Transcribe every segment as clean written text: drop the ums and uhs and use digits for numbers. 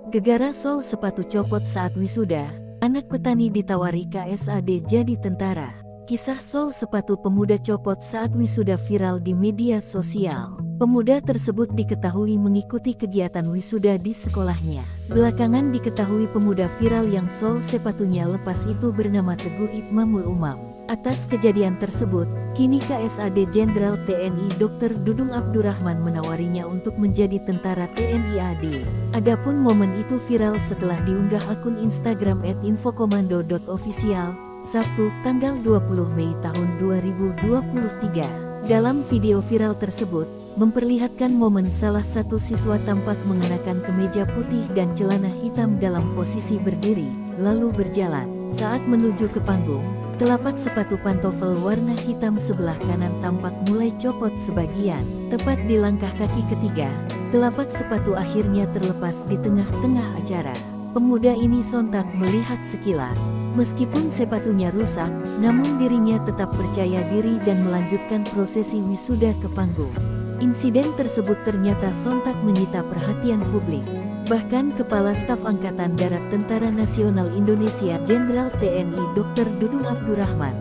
Gegara Sol sepatu copot saat wisuda, anak petani ditawari KSAD jadi tentara. Kisah Sol sepatu pemuda copot saat wisuda viral di media sosial. Pemuda tersebut diketahui mengikuti kegiatan wisuda di sekolahnya. Belakangan diketahui pemuda viral yang sol sepatunya lepas itu bernama Teguh Itmamul Umam. Atas kejadian tersebut, kini KSAD Jenderal TNI Dr. Dudung Abdurrahman menawarinya untuk menjadi tentara TNI AD. Adapun momen itu viral setelah diunggah akun Instagram @infokomando.official, Sabtu, tanggal 20 Mei tahun 2023. Dalam video viral tersebut, memperlihatkan momen salah satu siswa tampak mengenakan kemeja putih dan celana hitam dalam posisi berdiri, lalu berjalan. Saat menuju ke panggung, telapak sepatu pantofel warna hitam sebelah kanan tampak mulai copot sebagian. Tepat di langkah kaki ketiga, telapak sepatu akhirnya terlepas di tengah-tengah acara. Pemuda ini sontak melihat sekilas. Meskipun sepatunya rusak, namun dirinya tetap percaya diri dan melanjutkan prosesi wisuda ke panggung. Insiden tersebut ternyata sontak menyita perhatian publik. Bahkan Kepala Staf Angkatan Darat Tentara Nasional Indonesia Jenderal TNI Dr. Dudung Abdurrahman,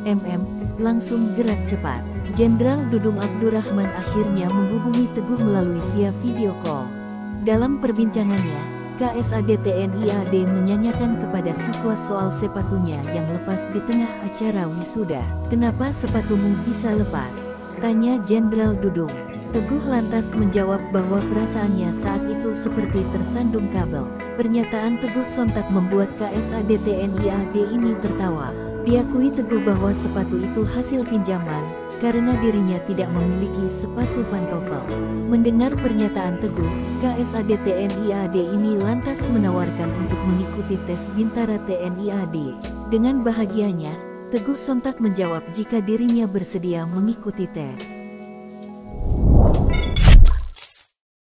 MM, langsung gerak cepat. Jenderal Dudung Abdurrahman akhirnya menghubungi Teguh melalui via video call. Dalam perbincangannya, KSAD TNI AD menanyakan kepada siswa soal sepatunya yang lepas di tengah acara wisuda. "Kenapa sepatumu bisa lepas?" tanya Jenderal Dudung. Teguh lantas menjawab bahwa perasaannya saat itu seperti tersandung kabel. Pernyataan Teguh sontak membuat KSAD TNI AD ini tertawa. Diakui Teguh bahwa sepatu itu hasil pinjaman, karena dirinya tidak memiliki sepatu pantofel. Mendengar pernyataan Teguh, KSAD TNI AD ini lantas menawarkan untuk mengikuti tes Bintara TNI AD. Dengan bahagianya, Teguh sontak menjawab jika dirinya bersedia mengikuti tes.